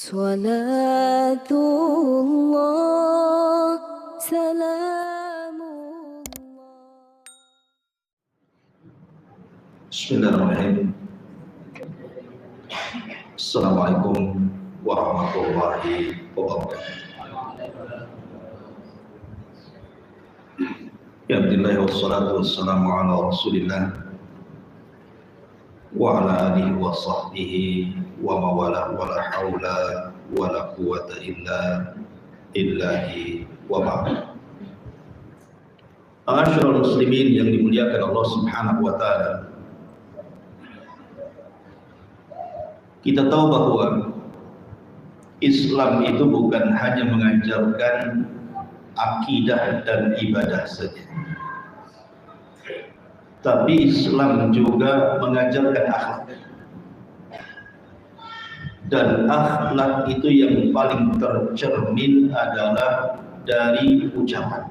صلاة الله سلام الله. Bismillahirrahmanirrahim. Assalamualaikum warahmatullahi wabarakatuh. Ya Alhamdulillah wassalatu wassalamu ala Rasulillah wa ala alihi wa sahbihi wa mawalah wa la hawla wa la quwwata illa billahi wa ba'd. Ma'asyiral muslimin yang dimuliakan Allah Subhanahu wa taala. Kita tahu bahwa Islam itu bukan hanya mengajarkan akidah dan ibadah saja, tapi Islam juga mengajarkan akhlak. Dan akhlak itu yang paling tercermin adalah dari ucapan.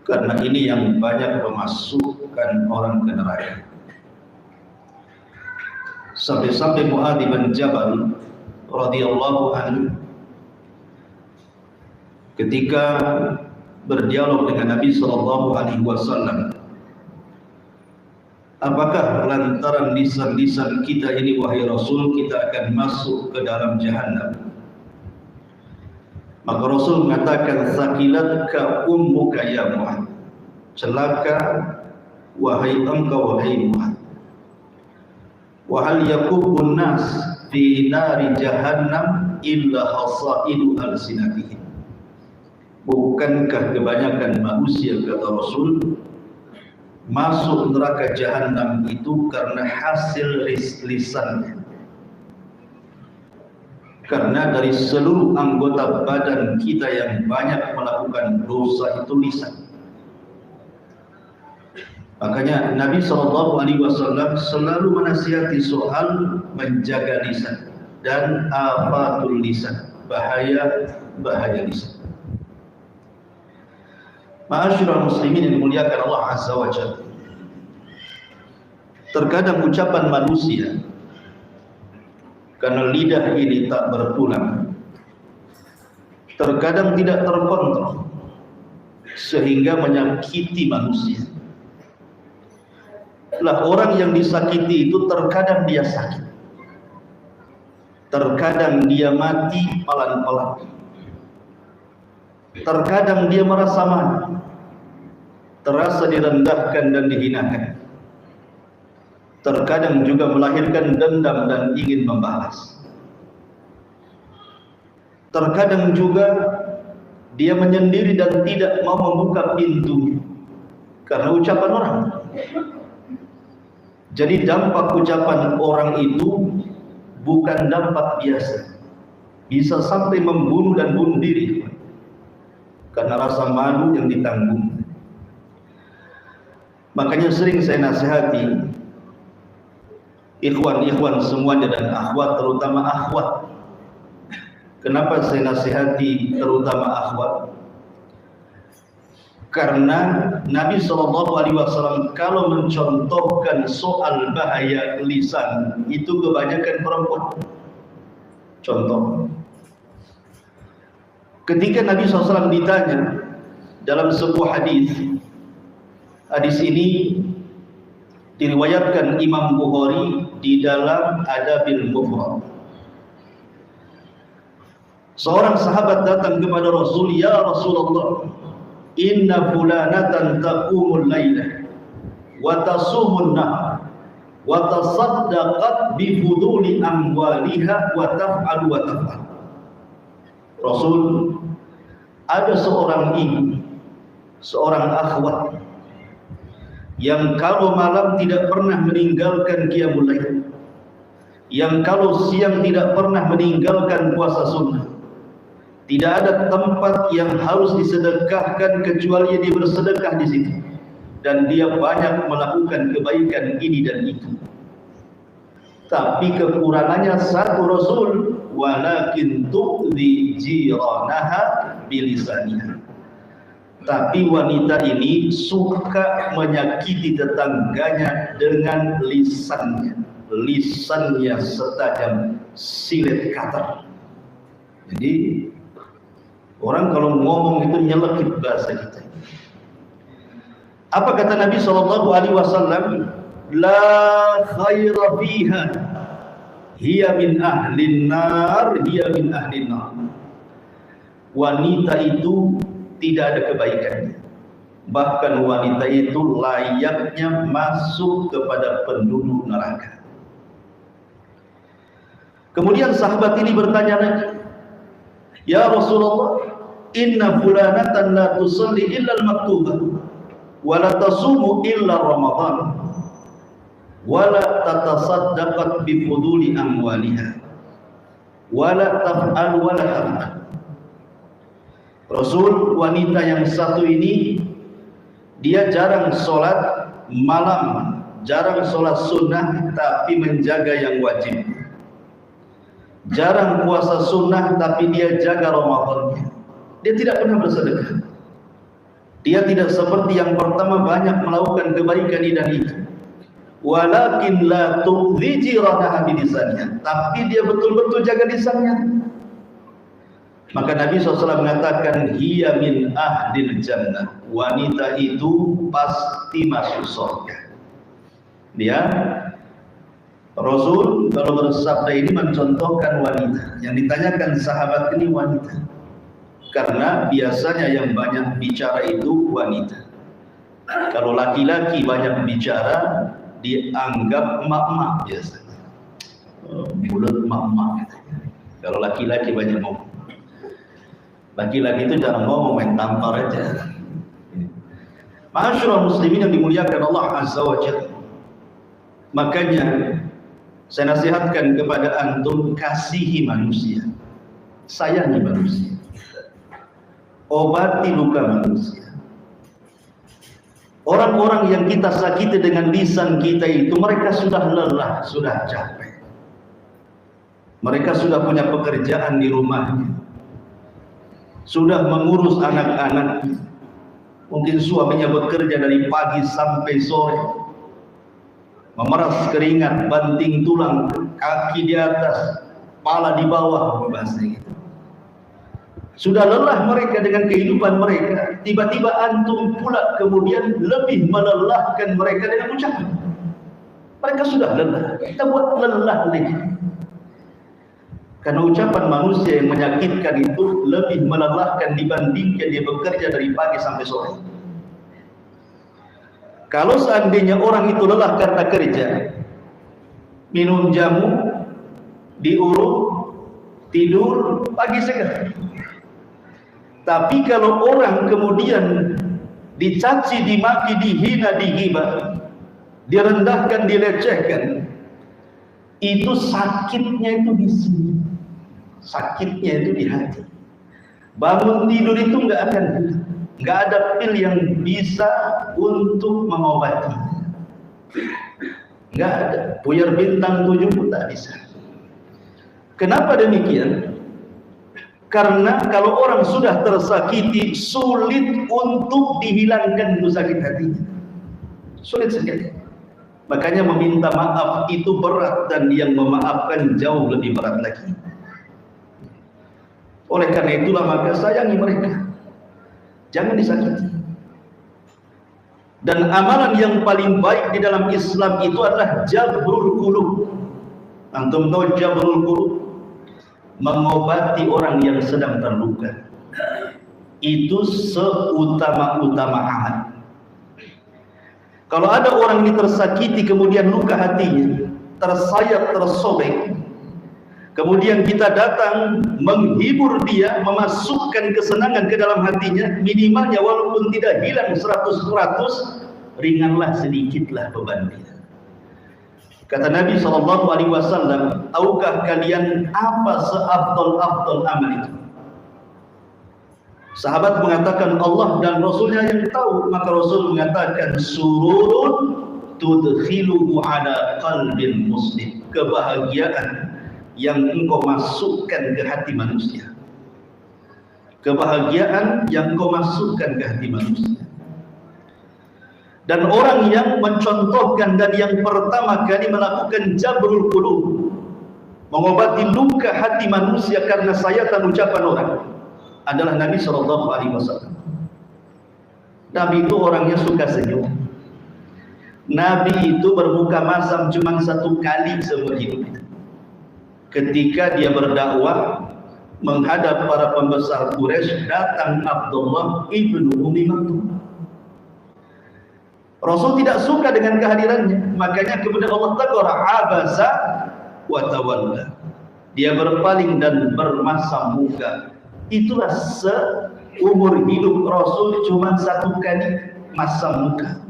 Karena ini yang banyak memasukkan orang ke neraka. Sampai-sampai Mu'adz bin Jabal radhiyallahu anhu ketika berdialog dengan Nabi sallallahu alaihi wasallam, apakah lantaran lisan-lisan kita ini wahai Rasul kita akan masuk ke dalam jahannam? Maka Rasul mengatakan, sakilatka ummuka ya Mu'adz, celaka wahai engkau wahai Mu'adz. Wa hal yakubbun nas fi nari jahannam illa hasaidu alsinatihim. Bukankah kebanyakan manusia, kata Rasul, masuk neraka jahannam itu karena hasil lisannya? Karena dari seluruh anggota badan kita yang banyak melakukan dosa itu lisan. Makanya Nabi SAW selalu menasihati soal menjaga lisan dan afatul lisan, bahaya lisan. Ma'asyiral muslimin yang dimuliakan Allah Azza wa Jalla. Terkadang ucapan manusia, karena lidah ini tak bertulang, terkadang tidak terkontrol sehingga menyakiti manusia. Lah orang yang disakiti itu terkadang dia sakit, terkadang dia mati pelan-pelan, terkadang dia merasa malu, terasa direndahkan dan dihinakan, terkadang juga melahirkan dendam dan ingin membalas, terkadang juga dia menyendiri dan tidak mau membuka pintu karena ucapan orang. Jadi dampak ucapan orang itu bukan dampak biasa, bisa sampai membunuh dan bunuh diri karena rasa malu yang ditanggung. Makanya sering saya nasihati ikhwan semuanya dan akhwat, terutama akhwat. Kenapa saya nasihati terutama akhwat? Karena Nabi SAW kalau mencontohkan soal bahaya lisan itu kebanyakan perempuan. Contoh, ketika Nabi SAW ditanya dalam sebuah hadis ini diriwayatkan Imam Bukhari di dalam Adabil Mufrad. Seorang sahabat datang kepada Rasul, ya Rasulullah, inna fulanatan taqumul layla wa tasumun nahar wa tasaddaqat bi fuduli amwaliha wa taf'al wa taf'al. Rasul, ada seorang ibu, seorang akhwat yang kalau malam tidak pernah meninggalkan qiyamul lail, yang kalau siang tidak pernah meninggalkan puasa sunnah. Tidak ada tempat yang harus disedekahkan kecuali dia bersedekah di situ, dan dia banyak melakukan kebaikan ini dan itu. Tapi kekurangannya satu, Rasul, walakin tu'dhi jiranaha bilisaniha. Tapi wanita ini suka menyakiti tetangganya dengan lisannya. Lisannya setajam silet kata. Jadi orang kalau ngomong itu nyelekit bahasa kita. Apa kata Nabi SAW? La khaira fiha, hiya min ahlin nar, hiya min ahlin nar. Wanita itu tidak ada kebaikannya. Bahkan wanita itu layaknya masuk kepada penduduk neraka. Kemudian sahabat ini bertanya lagi, ya Rasulullah, inna fulanatan la tusalli illa al-maktubah wa la tasumu illa Ramadan wa la tatasaddaqat bi fuduli amwaliha wa la taf'al wa la taf'al. Rasul, wanita yang satu ini dia jarang sholat malam, jarang sholat sunnah tapi menjaga yang wajib. Jarang puasa sunnah tapi dia jaga Ramadannya. Dia tidak pernah bersedekah. Dia tidak seperti yang pertama banyak melakukan kebaikan ini dan itu. Walakin la tu'dhi jiranaha bilisannya. Tapi dia betul-betul jaga lisannya. Maka Nabi SAW mengatakan, hiya min ahlil jannah. Wanita itu pasti masuk surga. Dia Rasul kalau bersabda ini mencontohkan wanita. Yang ditanyakan sahabat ini wanita. Karena biasanya yang banyak bicara itu wanita. Kalau laki-laki banyak bicara, dianggap emak-emak biasanya. Mulut emak-emak. Kalau laki-laki banyak ngomong. Laki-laki itu jarang ngomong, main tampar aja. Ma'asyiral muslimin yang dimuliakan Allah Azza wa Jalla. Makanya saya nasihatkan kepada antum, kasihi manusia, sayangi manusia, obati luka manusia. Orang-orang yang kita sakiti dengan lisan kita itu, mereka sudah lelah, sudah capek. Mereka sudah punya pekerjaan di rumahnya, sudah mengurus anak-anak. Mungkin suaminya bekerja dari pagi sampai sore, memeras keringat, banting tulang, kaki di atas, kepala di bawah, bahasanya gitu. Sudah lelah mereka dengan kehidupan mereka. Tiba-tiba antum pula kemudian lebih melelahkan mereka dengan ucapan. Mereka sudah lelah, kita buat lelah lagi. Karena ucapan manusia yang menyakitkan itu lebih melelahkan dibandingkan dia bekerja dari pagi sampai sore. Kalau seandainya orang itu lelah karena kerja, minum jamu, diurut, tidur, pagi segar. Tapi kalau orang kemudian dicaci, dimaki, dihina, digibah, direndahkan, dilecehkan, itu sakitnya itu di sini, sakitnya itu di hati. Bangun tidur itu nggak ada pil yang bisa untuk mengobati, nggak ada. Puyar bintang 7 pun tak bisa. Kenapa demikian? Karena kalau orang sudah tersakiti, sulit untuk dihilangkan itu sakit hatinya, sulit sekali. Makanya meminta maaf itu berat, dan yang memaafkan jauh lebih berat lagi. Oleh karena itulah maka sayangi mereka, jangan disakiti. Dan amalan yang paling baik di dalam Islam itu adalah jabrul qulub. Antum tahu jabrul qulub? Mengobati orang yang sedang terluka. Itu seutama-utama amal. Kalau ada orang ini tersakiti, kemudian luka hatinya, tersayat, tersobek, kemudian kita datang menghibur dia, memasukkan kesenangan ke dalam hatinya, minimalnya walaupun tidak hilang 100%, ringanlah sedikitlah beban dia. Kata Nabi SAW, tahukah kalian apa seafdal-afdal amal itu? Sahabat mengatakan Allah dan Rasulnya yang tahu. Maka Rasul mengatakan, sururun tudkhiluhu ala qalbin muslim. Kebahagiaan yang engkau masukkan ke hati manusia. Kebahagiaan yang engkau masukkan ke hati manusia. Dan orang yang mencontohkan dan yang pertama kali melakukan jabrul qulub, mengobati luka hati manusia karena sayatan ucapan orang adalah Nabi SAW. Nabi itu orangnya suka senyum. Nabi itu berbuka masam cuma 1 kali seumur hidup. Ketika dia berdakwah menghadap para pembesar Quraisy, datang Abdullah ibnu Ummi Maktum. Rasul tidak suka dengan kehadirannya, makanya kemudian Allah tegur, abasa wa tawalla. Dia berpaling dan bermasam muka. Itulah seumur hidup Rasul cuma 1 kali masam muka.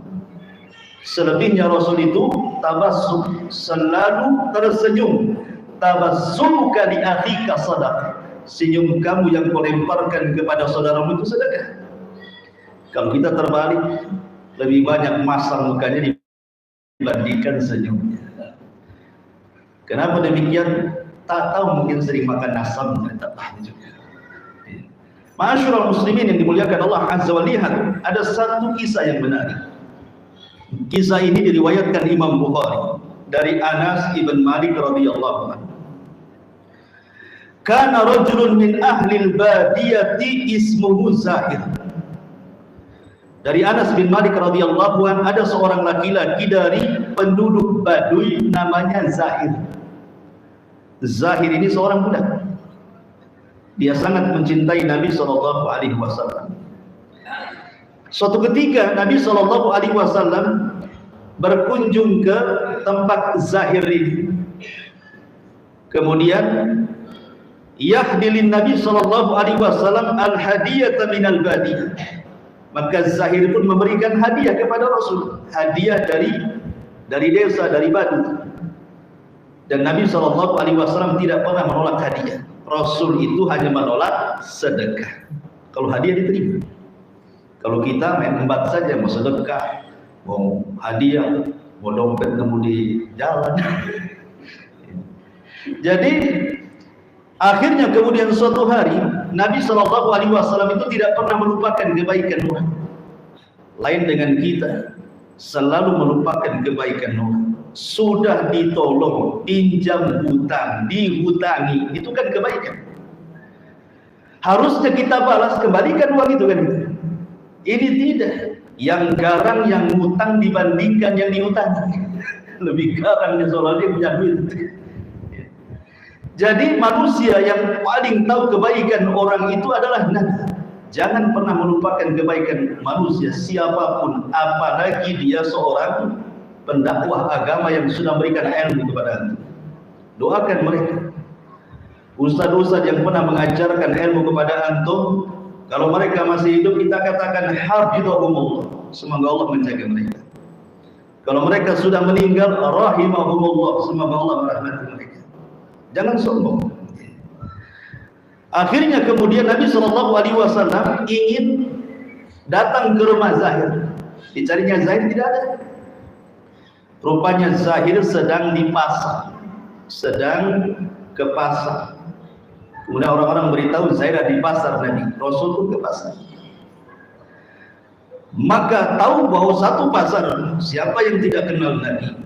Selebihnya Rasul itu tabassum, selalu tersenyum. Tabassumuka li akhika sadaqah. Senyum kamu yang kau lemparkan kepada saudaramu itu sedekah. Kalau kita terbalik, lebih banyak masam mukanya dibandingkan senyumnya. Kenapa demikian? Tak tahu, mungkin sering makan asam, tak tahu juga. Ma'asyiral muslimin yang dimuliakan Allah Azza wa Jalla, ada 1 kisah yang menarik. Kisah ini diriwayatkan Imam Bukhari dari Anas ibn Malik radhiyallahu anhu. Kana rajulun min ahli al-badiyati ismuhu Zahir. Dari Anas bin Malik radhiyallahu anhu, ada seorang laki-laki dari penduduk Baduy namanya Zahir. Zahir ini seorang budak. Dia sangat mencintai Nabi SAW. Suatu ketika Nabi SAW berkunjung ke tempat Zahir ini. Kemudian yahdilin Nabi SAW al-hadiyata minal badiyah. Maka Zahir pun memberikan hadiah kepada Rasul. Hadiah dari desa, dari Badu. Dan Nabi SAW tidak pernah menolak hadiah. Rasul itu hanya menolak sedekah. Kalau hadiah diterima. Kalau kita main embat saja, mau sedekah, mau hadiah, mau dompet nemu di jalan. Jadi akhirnya kemudian suatu hari Nabi SAW itu tidak pernah melupakan kebaikan orang. Lain dengan kita, selalu melupakan kebaikan orang. Sudah ditolong, pinjam hutang, dihutangi, itu kan kebaikan. Harusnya kita balas, kembalikan uang itu kan. Ini tidak. Yang garang yang hutang dibandingkan yang dihutangi. Lebih garang dia soalnya dia punya duit. Jadi manusia yang paling tahu kebaikan orang itu adalah Nabi. Jangan pernah melupakan kebaikan manusia siapapun, apalagi dia seorang pendakwah agama yang sudah memberikan ilmu kepada anda. Doakan mereka. Ustaz-ustaz yang pernah mengajarkan ilmu kepada antum, kalau mereka masih hidup, kita katakan hafizahumullah, semoga Allah menjaga mereka. Kalau mereka sudah meninggal, rahimahumullah, semoga Allah merahmati mereka. Jangan sombong. Akhirnya kemudian Nabi SAW ingin datang ke rumah Zahir. Dicarinya Zahir, tidak ada. Rupanya Zahir sedang di pasar, sedang ke pasar. Kemudian orang-orang beritahu Zahir di pasar Nabi. Rasul pun ke pasar. Maka tahu bahwa satu pasar, siapa yang tidak kenal Nabi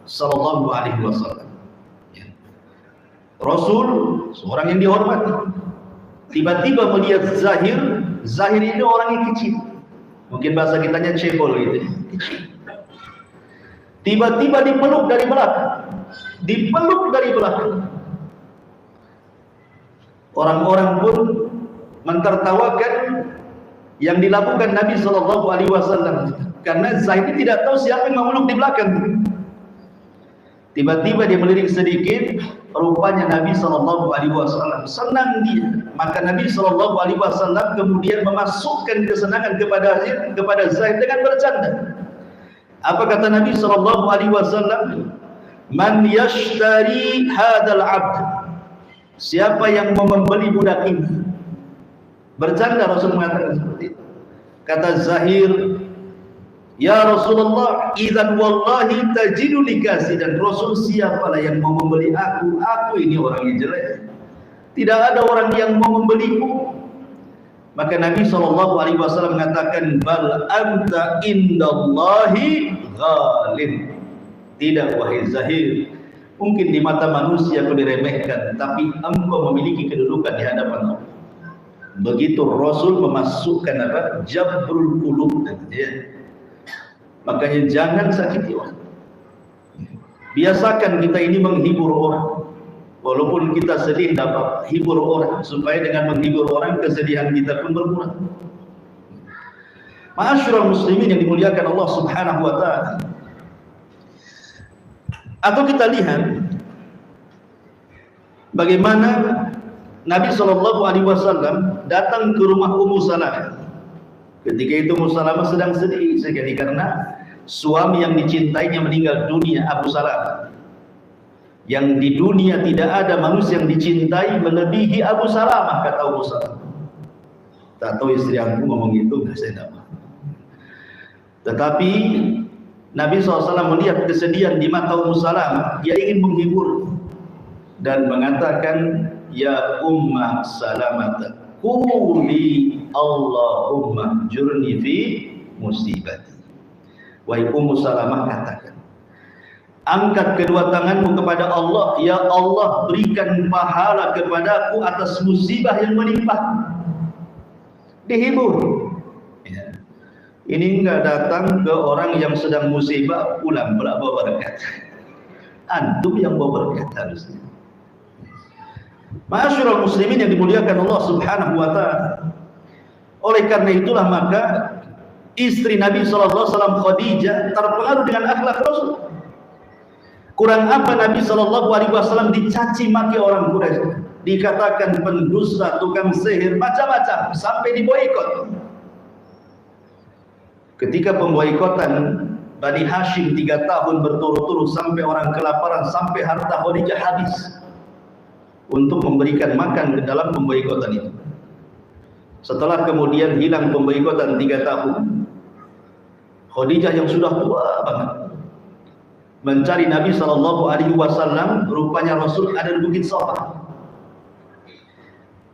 Sallallahu Alaihi Wasallam. Rasul seorang yang dihormati. Tiba-tiba melihat Zahir. Zahir ini orang yang kecil. Mungkin bahasa kitanya cebol gitu. Kecil. Tiba-tiba dipeluk dari belakang. Dipeluk dari belakang. Orang-orang pun mentertawakan yang dilakukan Nabi SAW. Karena Zahid tidak tahu siapa yang memeluk di belakang. Tiba-tiba dia melirik sedikit, rupanya Nabi SAW. Senang dia. Maka Nabi SAW kemudian memasukkan kesenangan kepada Zahid dengan bercanda. Apa kata Nabi SAW? Man yashtari hadal abd. Siapa yang mau membeli budak ini? Bercanda Rasul mengatakan seperti itu. Kata Zahir, ya Rasulullah, idzan wallahi tajidu likasi. Dan Rasul, siapalah yang mau membeli aku? Aku ini orang yang jelek. Tidak ada orang yang mau membeliku. Maka Nabi SAW mengatakan, bal anta indallahi ghalib. Tidak wahai Zahir, Mungkin di mata manusia kau diremehkan, tapi engkau memiliki kedudukan di hadapan Allah. Begitu Rasul memasukkan apa? Jabrul qulub, ya. Makanya jangan sakiti orang. Biasakan kita ini menghibur orang. Walaupun kita sedih, dapat hibur orang, supaya dengan menghibur orang kesedihan kita pun berkurang. Ma'asyiral muslimin yang dimuliakan Allah Subhanahu wa taala. Atau kita lihat bagaimana Nabi SAW datang ke rumah Ummu Salamah. Ketika itu Ummu Salamah sedang sedih sekali karena suami yang dicintainya meninggal dunia, Abu Salamah. Yang di dunia tidak ada manusia yang dicintai melebihi Abu Salamah, kata Ummu Salamah. Tak tahu istri aku ngomong itu, saya tidak tahu. Tetapi Nabi SAW melihat kesedihan di mata Ummu Salamah, dia ingin menghibur dan mengatakan, ya Umma Salamah, quli Allahumma jurni fi musibati. Wahai Ummu Salamah, katakan, angkat kedua tanganmu kepada Allah, ya Allah berikan pahala kepadaku atas musibah yang menimpa. Dihibur. Ini enggak datang ke orang yang sedang musibah pulang pula bawa berkat. Antum yang bawa berkat harusnya. Ma'asyiral muslimin yang dimuliakan Allah Subhanahu wa taala. Oleh karena itulah maka istri Nabi SAW Khadijah terpengaruh dengan akhlak Rasul. Kurang apa Nabi SAW dicaci maki orang Quraisy, dikatakan pendusta, tukang sihir, macam-macam, sampai diboikot. Ketika pemboikotan Bani Hashim 3 tahun berturut-turut sampai orang kelaparan, sampai harta Khadijah habis untuk memberikan makan ke dalam pemboikotan itu. Setelah kemudian hilang pemboikotan 3 tahun, Khadijah yang sudah tua banget mencari Nabi SAW. Rupanya Rasul ada di Bukit Safa.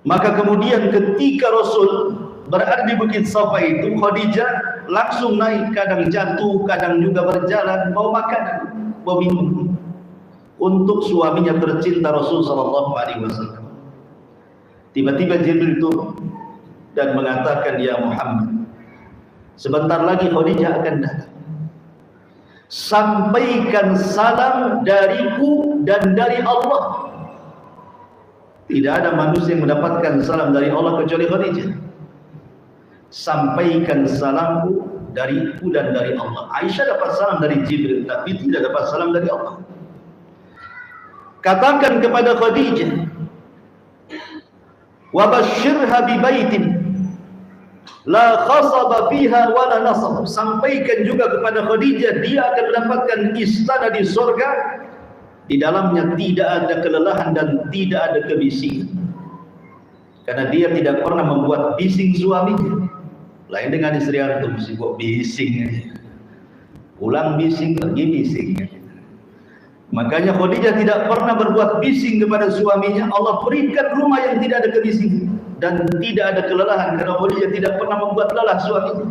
Maka kemudian ketika Rasul berada di Bukit Safa itu, Khadijah langsung naik, kadang jatuh, kadang juga berjalan, bawa makanan, bawa minum untuk suaminya tercinta Rasul SAW. Tiba-tiba Jibril turun dan mengatakan, ya Muhammad, sebentar lagi Khadijah akan datang. Sampaikan salam dariku dan dari Allah. Tidak ada manusia yang mendapatkan salam dari Allah kecuali Khadijah. Sampaikan salamku dariku dan dari Allah. Aisyah dapat salam dari Jibril, tapi tidak dapat salam dari Allah. Katakan kepada Khadijah, wa basyirha bi baitin la khasaba fiha wa la nasab. Sampaikan juga kepada Khadijah, dia akan mendapatkan istana di surga, di dalamnya tidak ada kelelahan dan tidak ada kebisingan. Karena dia tidak pernah membuat bising suaminya. Lain dengan istri antum, sibuk bising aja. Pulang bising, pergi bising. Makanya Khadijah tidak pernah berbuat bising kepada suaminya. Allah berikan rumah yang tidak ada kebisingan dan tidak ada kelelahan, karena Khadijah tidak pernah membuat lelah suaminya.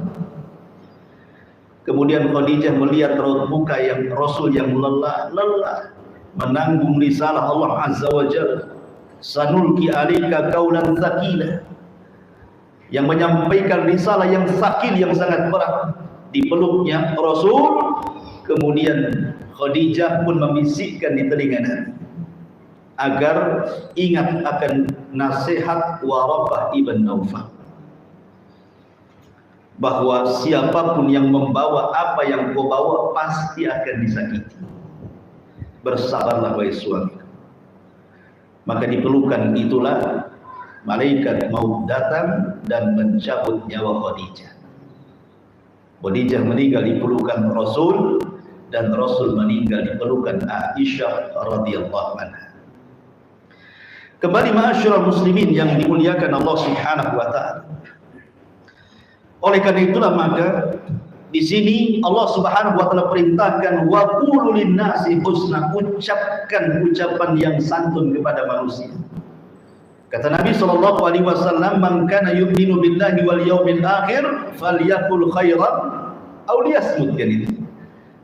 Kemudian Khadijah melihat raut muka yang Rasul yang lelah menanggung risalah Allah Azza wa Jalla. Sanulki alika qaulan tsaqila, yang menyampaikan risalah yang sakil, yang sangat berat. Dipeluknya Rasul, kemudian Khadijah pun membisikkan di telinga Nabi agar ingat akan nasihat Waraqah ibn Naufal, bahwa siapapun yang membawa apa yang kau bawa pasti akan disakiti. Bersabarlah wahai suami. Maka diperlukan itulah malaikat maut datang dan mencabut nyawa Khadijah. Khadijah meninggal di pelukan Rasul dan Rasul meninggal di pelukan Aisyah radhiyallahu anha. Kembali ma'asyiral muslimin yang dimuliakan Allah Subhanahu wa taala. Oleh karena itulah maka di sini Allah Subhanahu wa taala perintahkan wa qulu lin-nasi husna, ucapkan ucapan yang santun kepada manusia. Kata Nabi SAW, man kana yu'minu billahi wal yawmil akhir falyaqul khairan aw liyasmut. Kan itu.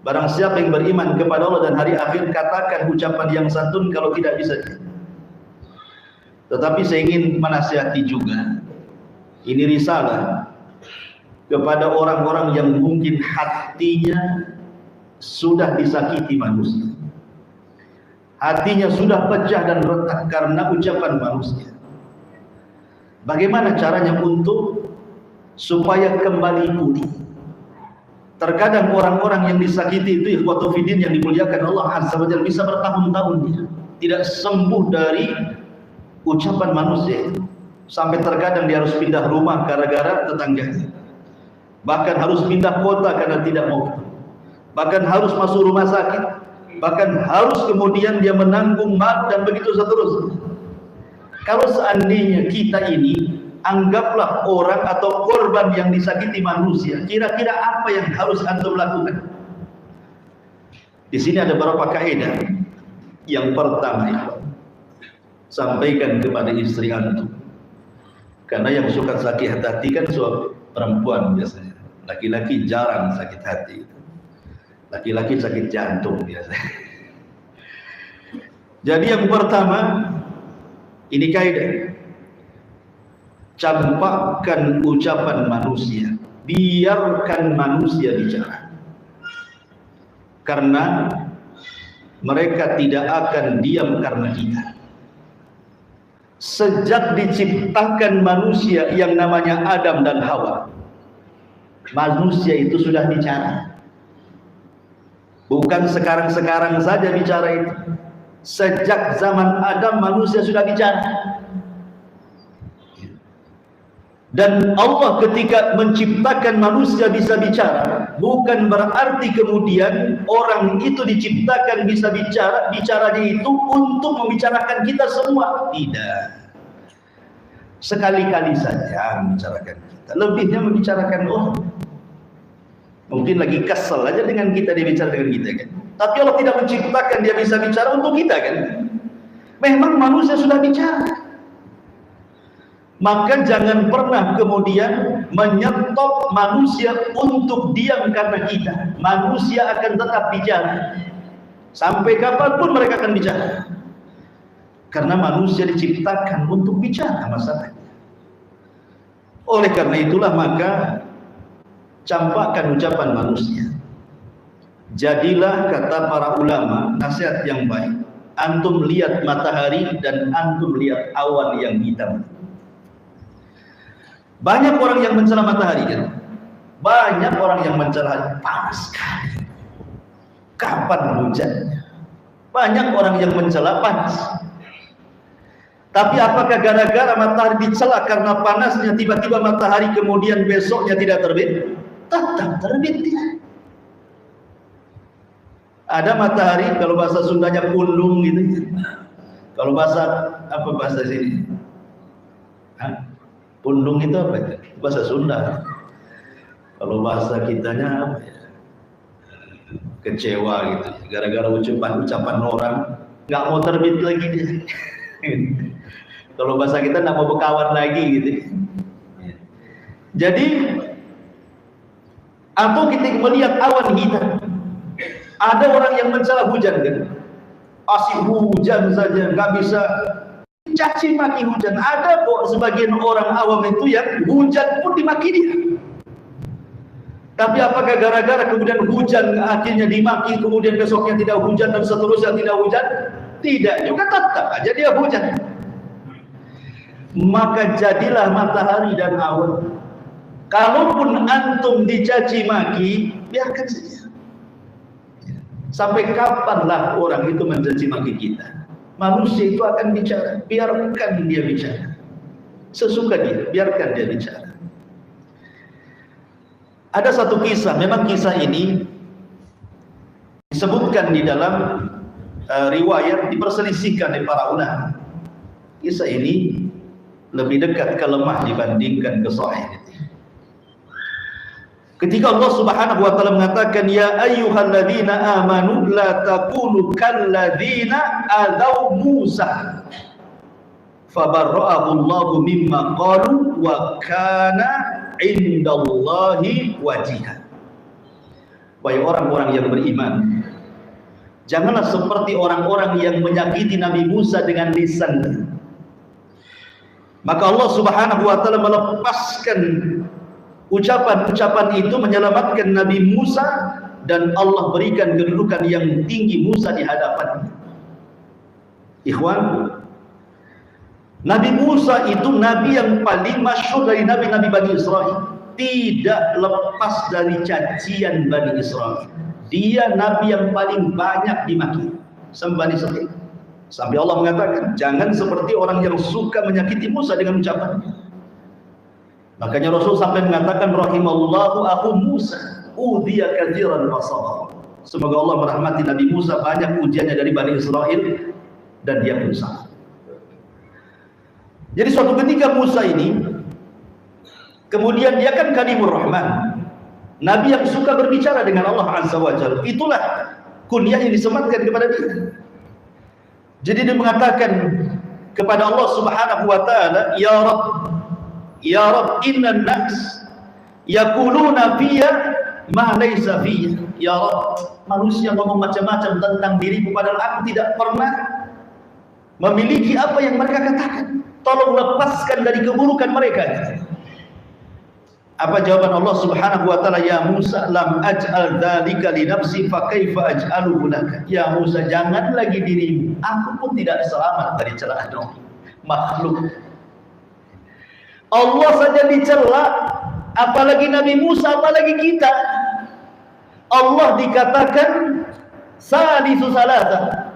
Barang siapa yang beriman kepada Allah dan hari akhir, katakan ucapan yang santun, kalau tidak bisa. Tetapi saya ingin menasihati juga, ini risalah kepada orang-orang yang mungkin hatinya sudah disakiti manusia, hatinya sudah pecah dan retak karena ucapan manusia. Bagaimana caranya untuk supaya kembali pulih? Terkadang orang-orang yang disakiti itu, ikhwatu fiddin yang dimuliakan Allah Azza wa Jalla, bisa bertahun-tahun dia tidak sembuh dari ucapan manusia itu. Sampai terkadang dia harus pindah rumah gara-gara tetangganya. Bahkan harus pindah kota karena tidak mau. Bahkan harus masuk rumah sakit. Bahkan harus kemudian dia menanggung mat dan begitu seterusnya. Kalau seandainya kita ini anggaplah orang atau korban yang disakiti manusia, kira-kira apa yang harus antum lakukan? Di sini ada beberapa kaidah. Yang pertama, sampaikan kepada istri antum. Karena yang suka sakit hati kan perempuan biasanya. Laki-laki jarang sakit hati. Laki-laki sakit jantung biasanya. Jadi yang pertama, ini kaidah. Campakkan ucapan manusia, biarkan manusia bicara, karena mereka tidak akan diam karena kita. Sejak diciptakan manusia yang namanya Adam dan Hawa, manusia itu sudah bicara. Bukan sekarang-sekarang saja bicara itu. Sejak zaman Adam manusia sudah bicara. Dan Allah ketika menciptakan manusia bisa bicara, bukan berarti kemudian orang itu diciptakan bisa bicara, bicaranya itu untuk membicarakan kita semua. Tidak. Sekali-kali saja membicarakan kita, lebihnya membicarakan orang. Mungkin lagi kesel aja dengan kita, dia bicara dengan kita kan. Tapi Allah tidak menciptakan dia bisa bicara untuk kita kan. Memang manusia sudah bicara. Maka jangan pernah kemudian menyetop manusia untuk diam karena kita. Manusia akan tetap bicara. Sampai kapanpun mereka akan bicara. Karena manusia diciptakan untuk bicara masalahnya. Oleh karena itulah maka campakkan ucapan manusia. Jadilah, kata para ulama, nasihat yang baik, antum lihat matahari dan antum lihat awan yang hitam. Banyak orang yang mencela matahari kan? Banyak orang yang mencela panas sekali. Kapan hujannya? Banyak orang yang mencela panas. Tapi apakah gara-gara matahari dicela karena panasnya tiba-tiba matahari kemudian besoknya tidak terbit? Tetap terbit dia. Ada matahari, kalau bahasa Sundanya pundung gitu. Kalau bahasa apa bahasa sini? Hah? Pundung itu apa itu? Bahasa Sunda. Kalau bahasa kitanya apa ya? Kecewa gitu. Gara-gara ucapan orang nggak mau terbit lagi dia. Kalau bahasa kita nggak mau berkawan lagi gitu. Jadi atau kita melihat awan hitam. Ada orang yang mencela hujan kan? Asik hujan saja nggak bisa. Caci maki hujan. Ada kok sebagian orang awam itu yang hujan pun dimaki dia. Tapi apakah gara-gara kemudian hujan akhirnya dimaki, kemudian besoknya tidak hujan dan seterusnya tidak hujan? Tidak, juga tetap aja dia hujan. Maka jadilah matahari dan awan. Kalaupun antum dicaci maki, biarkan saja. Sampai kapanlah orang itu mencaci maki kita? Manusia itu akan bicara, biarkan dia bicara. Sesuka dia, biarkan dia bicara. Ada satu kisah, memang kisah ini disebutkan di dalam riwayat, diperselisihkan oleh para ulama. Kisah ini lebih dekat ke lemah dibandingkan ke sahih. Ketika Allah Subhanahu wa taala mengatakan ya ayyuhalladzina amanu la takunu kalladzina adaw Musa fabarra'ahu Allahu mimma qalu wa kana indallahi wajiha. Wahai orang-orang yang beriman, janganlah seperti orang-orang yang menyakiti Nabi Musa dengan lisannya. Maka Allah Subhanahu wa taala melepaskan ucapan-ucapan itu, menyelamatkan Nabi Musa, dan Allah berikan kedudukan yang tinggi Musa di hadapannya. Ikhwan, Nabi Musa itu nabi yang paling masyhur dari nabi-nabi Bani Israel. Tidak lepas dari cacian Bani Israel. Dia nabi yang paling banyak dimaki sama Bani Israel. Sampai Allah mengatakan, jangan seperti orang yang suka menyakiti Musa dengan ucapannya. Makanya Rasul sampai mengatakan, rahimallahu akhu Musa udhiya katsiran wa sabar. Semoga Allah merahmati Nabi Musa, banyak ujiannya dari Bani Israel dan dia pun sabar. Jadi suatu ketika Musa ini, kemudian dia kan kalimur rahman, nabi yang suka berbicara dengan Allah Azza wa Jalla. Itulah kunyah yang disematkan kepada dia. Jadi dia mengatakan kepada Allah Subhanahu wa taala, ya Rabb innan nas yaquluna fiyya ma laysa fiyya. Ya Rabb, manusia ngomong macam-macam tentang diriku padahal aku tidak pernah memiliki apa yang mereka katakan. Tolong lepaskan dari keburukan mereka. Apa jawaban Allah Subhanahu wa taala? Ya Musa, lam aj'al dzalika li nafsi fa kaifa aj'aluhu laka. Ya Musa, jangan lagi dirimu, aku pun tidak selamat dari celaan makhluk. Allah saja dicela, apalagi Nabi Musa, apalagi kita. Allah dikatakan salisu salasa,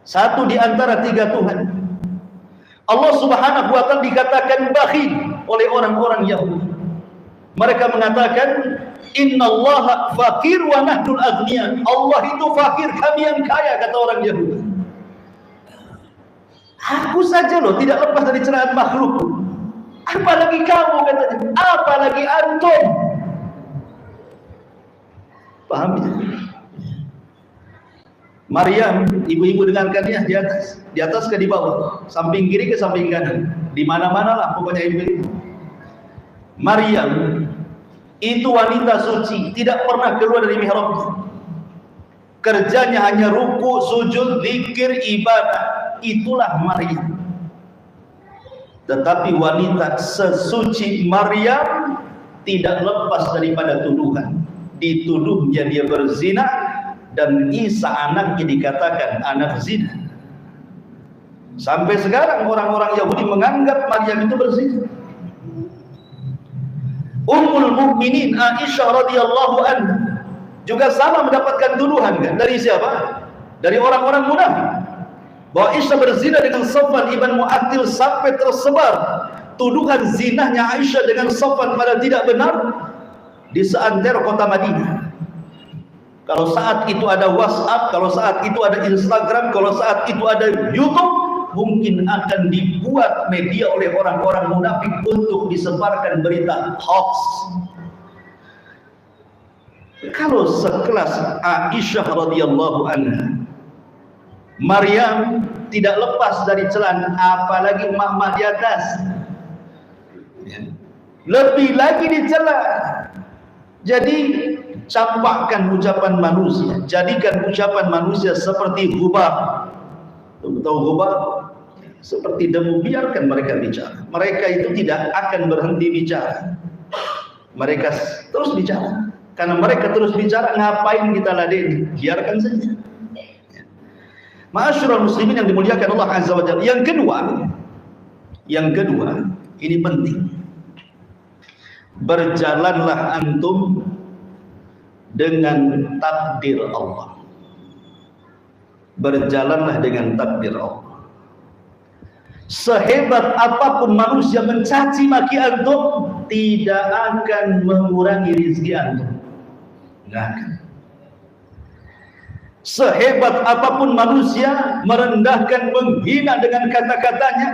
satu di antara tiga Tuhan. Allah Subhanahu wa taala dikatakan bakhil oleh orang-orang Yahudi. Mereka mengatakan innallaha fakir wa nahnul aghniya. Allah itu fakir, kami yang kaya, kata orang Yahudi. Aku saja loh tidak lepas dari celaan makhluk. Apalagi kamu, katanya. Apalagi antum. Paham ya? Maryam, ibu-ibu dengarkan ya, di atas ke di bawah, samping kiri ke samping kanan, di mana-mana lah pokoknya ibu-ibu. Maryam itu wanita suci, tidak pernah keluar dari mihrab. Kerjanya hanya ruku, sujud, zikir, ibadah. Itulah Maryam. Tetapi wanita sesuci Maryam tidak lepas daripada tuduhan. Dituduhnya dia berzina, dan Isa anaknya dikatakan anak zina. Sampai sekarang orang-orang Yahudi menganggap Maryam itu berzina. Ummul Mukminin Aisyah radhiyallahu anha juga sama mendapatkan tuduhan, kan? Dari siapa? Dari orang-orang munafik, bahwa Aisyah berzina dengan Safwan ibn Mu'attil, sampai tersebar tuduhan zinahnya Aisyah dengan Safwan pada tidak benar di seantero kota Madinah. Kalau saat itu ada WhatsApp, kalau saat itu ada Instagram, kalau saat itu ada YouTube, mungkin akan dibuat media oleh orang-orang munafik untuk disebarkan berita hoax. Kalau sekelas Aisyah radhiyallahu anha, Maryam tidak lepas dari celaan, apalagi emak-emak di atas. Lebih lagi dicela. Jadi campakkan ucapan manusia, jadikan ucapan manusia seperti ghubar. Tahu ghubar? Seperti debu, biarkan mereka bicara. Mereka itu tidak akan berhenti bicara. Mereka terus bicara. Karena mereka terus bicara, ngapain kita ladeni? Biarkan saja. Ma'asyiral muslimin yang dimuliakan Allah Azza wa Jalla. Yang kedua, ini penting. Berjalanlah antum dengan takdir Allah. Berjalanlah dengan takdir Allah. Sehebat apapun manusia mencaci maki antum, tidak akan mengurangi rezeki antum. Tidak akan. Sehebat apapun manusia merendahkan, menghina dengan kata-katanya,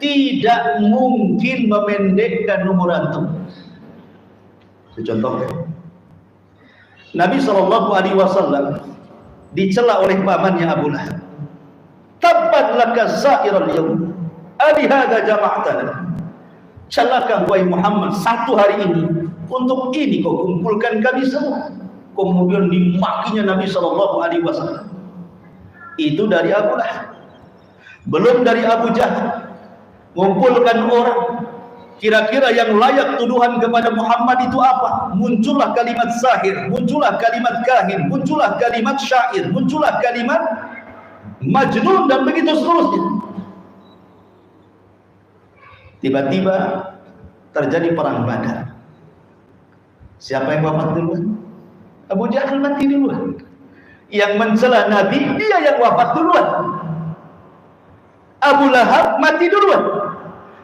tidak mungkin memendekkan umur antum. Contohnya, Nabi SAW dicela oleh pamannya Abu Lahab. Tabbat laka sa'iral yawm, alihada jama'tana. Celaka wahai Muhammad, satu hari ini, untuk ini kau kumpulkan kami semua. kemudian dimakinya Nabi SAW. Itu dari Abu Lahab. Belum dari Abu Jahal. Ngumpulkan orang, kira-kira yang layak tuduhan kepada Muhammad itu apa? Muncullah kalimat sahir, muncullah kalimat kahin, muncullah kalimat syair, muncullah kalimat majnun, dan begitu seterusnya. Tiba-tiba terjadi perang Badar. Siapa yang wafat duluan? Abu Jahal mati duluan. Yang mencela Nabi, dia yang wafat duluan. Abu Lahab mati duluan.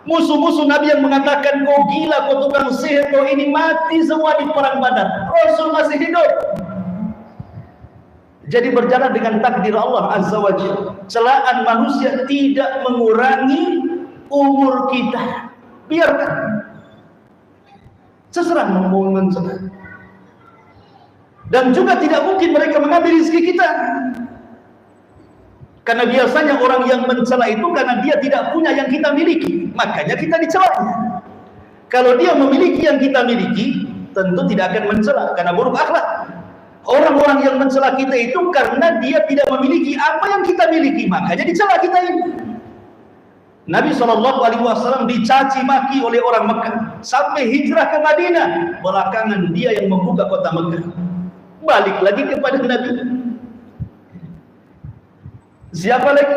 Musuh-musuh Nabi yang mengatakan kau gila, kau tukang sihir, kau ini, mati semua di perang Badar. Rasul masih hidup. Jadi berjalan dengan takdir Allah Azza wa Jalla. Celaan manusia tidak mengurangi umur kita. Biarkan. Seserah mau mencela. Dan juga tidak mungkin mereka mengambil rezeki kita. Karena biasanya orang yang mencela itu karena dia tidak punya yang kita miliki, makanya kita dicela. Kalau dia memiliki yang kita miliki, tentu tidak akan mencela karena buruk akhlak. Orang-orang yang mencela kita itu karena dia tidak memiliki apa yang kita miliki, makanya dicela kita ini. Nabi SAW dicaci maki oleh orang Mekah sampai hijrah ke Madinah. Belakangan dia yang membuka kota Mekah. Balik lagi kepada Nabi. Siapa lagi?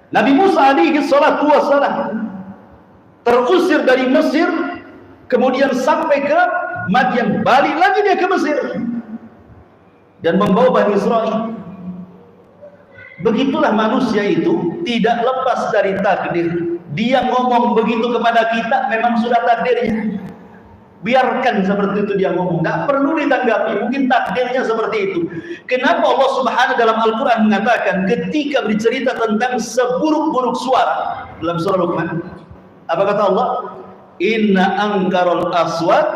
Nabi Musa alaihi salatu wassalam terusir dari Mesir, kemudian sampai ke Madian, balik lagi dia ke Mesir dan membawa Bani Israel. Begitulah manusia itu, tidak lepas dari takdir. Dia ngomong begitu kepada kita, memang sudah takdirnya. Biarkan seperti itu dia ngomong, nggak perlu ditanggapi, mungkin takdirnya seperti itu. Kenapa Allah Subhanahu dalam Al-Quran mengatakan ketika bercerita tentang seburuk-buruk suara dalam surah Luqman, apa kata Allah? Inna angkarul aswat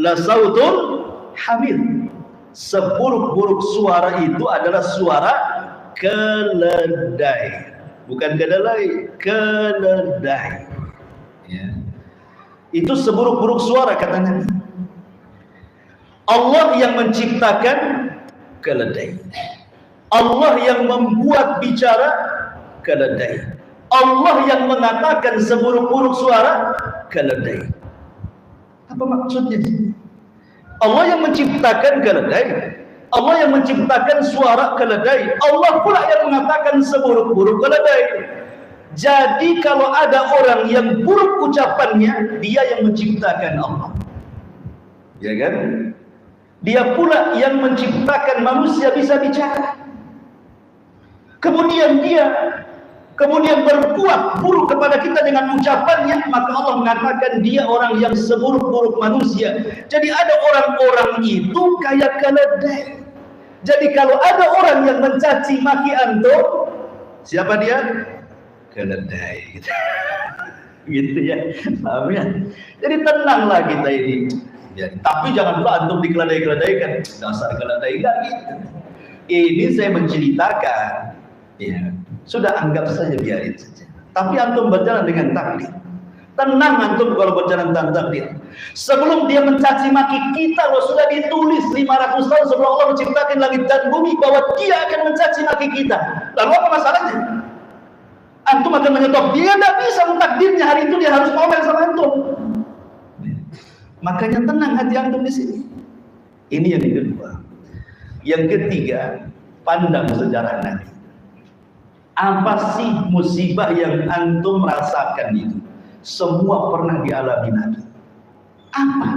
la sautul hamid. Seburuk-buruk suara itu adalah suara keledai, bukan kedelai, keledai. Ya. Itu seburuk-buruk suara kata Nabi. Allah yang menciptakan keledai, Allah yang membuat bicara keledai, Allah yang mengatakan seburuk-buruk suara keledai. Apa maksudnya? Allah yang menciptakan keledai, Allah yang menciptakan suara keledai, Allah pula yang mengatakan seburuk-buruk keledai. Jadi kalau ada orang yang buruk ucapannya, dia yang menciptakan Allah, ya kan? Dia pula yang menciptakan manusia bisa bicara. Kemudian dia berbuat buruk kepada kita dengan ucapannya, maka Allah mengatakan dia orang yang seburuk-buruk manusia. Jadi ada orang-orang itu kayak keledai. Jadi kalau ada orang yang mencaci maki antum, siapa dia? Keledai gitu. Gitu ya, paham ya? Jadi tenanglah kita ini ya, tapi jangan pula antum dikeledai-keledaikan, dasar keledai, enggak gitu. Ini saya menceritakan ya, sudah anggap saja, biarin saja. Tapi antum berjalan dengan takdir. Tenang antum kalau berjalan dengan takdir. Sebelum dia mencaci maki kita, loh, sudah ditulis 500 tahun sebelum Allah menciptakan langit dan bumi bahwa dia akan mencaci maki kita. Lalu apa masalahnya? Antum akan menyetop, dia tidak bisa mentakdirnya hari itu dia harus ngomel sama antum. Makanya tenang hati antum di sini. Ini yang kedua. Yang ketiga, pandang sejarah Nabi. Apa sih musibah yang antum rasakan itu? Semua pernah dialami Nabi. Apa?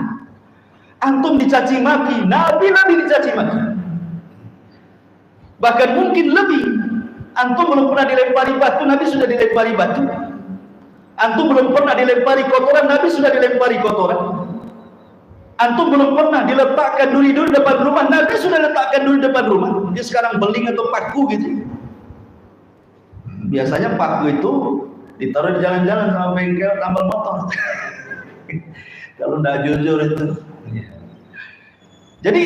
Antum dicaci maki, Nabi dicaci maki. Bahkan mungkin lebih. Antum belum pernah dilempari batu, Nabi sudah dilempari batu. Antum belum pernah dilempari kotoran, Nabi sudah dilempari kotoran. Antum belum pernah diletakkan duri-duri depan rumah, Nabi sudah letakkan duri depan rumah. Dia sekarang beling atau paku gitu. Biasanya paku itu ditaruh di jalan-jalan sama bengkel tambal motor. Kalau tidak jujur itu. Jadi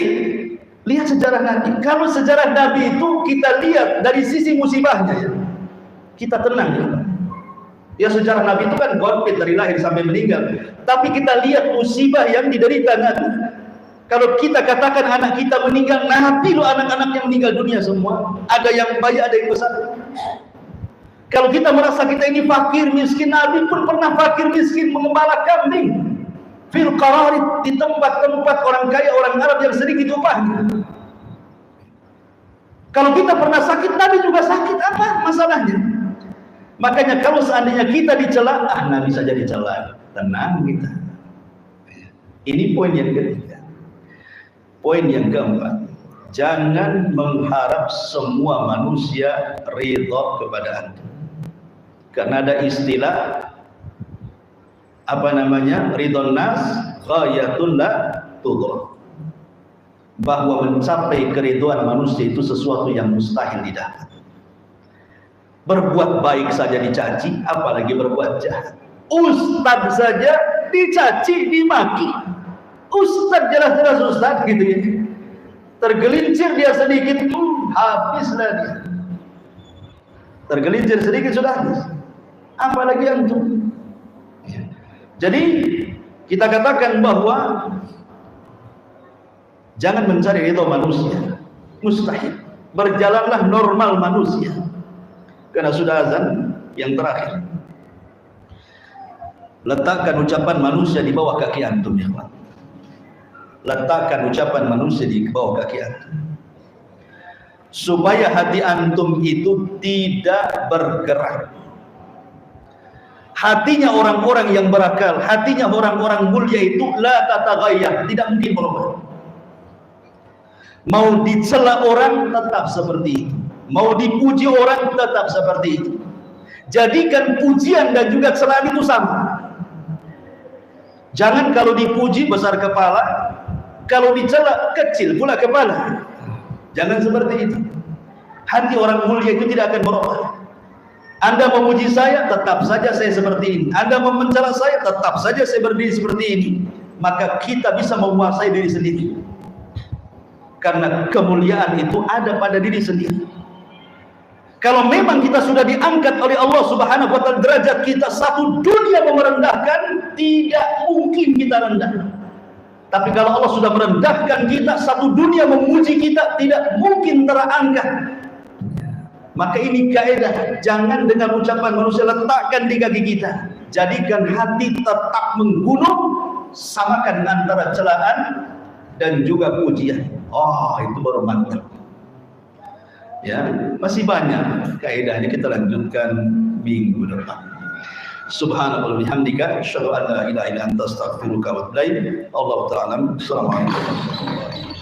lihat sejarah Nabi. Kalau sejarah Nabi itu kita lihat dari sisi musibahnya, ya, kita tenang. Ya sejarah Nabi itu kan konflik dari lahir sampai meninggal. Tapi kita lihat musibah yang diderita Nabi. Kalau kita katakan anak kita meninggal, Nabi lo anak-anaknya meninggal dunia semua. Ada yang baik, ada yang besar. Kalau kita merasa kita ini fakir miskin, Nabi pun pernah fakir miskin mengembala kambing. Fil qararit, di tempat-tempat orang kaya, orang Arab yang sedikit upahnya. Kalau kita pernah sakit, Nabi juga sakit, apa masalahnya? Makanya kalau seandainya kita dicela, Nabi saja dicela, tenang kita. Ini poin yang ketiga. Poin yang keempat, jangan mengharap semua manusia ridha kepada Anda. Karena ada istilah ridhon nas ghayatun la tudrak, bahwa mencapai keridhaan manusia itu sesuatu yang mustahil didapat. Berbuat baik saja dicaci, apalagi berbuat jahat. Ustaz saja dicaci, dimaki. Ustaz jelas-jelas ustaz gitu ya. Tergelincir dia sedikit, habislah dia. Tergelincir sedikit sudah habis. Apalagi antum. Jadi kita katakan bahwa jangan mencari ridha manusia, mustahil. Berjalanlah normal manusia. Karena sudah azan yang terakhir. Letakkan ucapan manusia di bawah kaki antum ya Pak. Letakkan ucapan manusia di bawah kaki antum, supaya hati antum itu tidak bergerak. Hatinya orang-orang yang berakal, hatinya orang-orang mulia itu la tataghayyar, tidak mungkin berubah. Mau dicela orang tetap seperti itu, mau dipuji orang tetap seperti itu. Jadikan pujian dan juga celaan itu sama. Jangan kalau dipuji besar kepala, kalau dicela kecil pula kepala. Jangan seperti itu. Hati orang mulia itu tidak akan berubah. Anda memuji saya, tetap saja saya seperti ini. Anda mencela saya, tetap saja saya berdiri seperti ini. Maka kita bisa menguasai diri sendiri. Karena kemuliaan itu ada pada diri sendiri. Kalau memang kita sudah diangkat oleh Allah Subhanahu wa taala, derajat kita satu dunia merendahkan, tidak mungkin kita rendah. Tapi kalau Allah sudah merendahkan kita, satu dunia memuji kita, tidak mungkin terangkat. Maka ini kaidah, jangan dengan ucapan manusia letakkan di kaki kita. Jadikan hati tetap menggunung, samakan antara celaan dan juga pujian. Oh, itu baru mantap. Ya, masih banyak kaidahnya, kita lanjutkan minggu depan. Subhanallah bihamdika, asyhadu an la ilaha illa anta, astaghfiruka wa atubu ilaik. Allahu ta'ala. Assalamualaikum warahmatullahi wabarakatuh.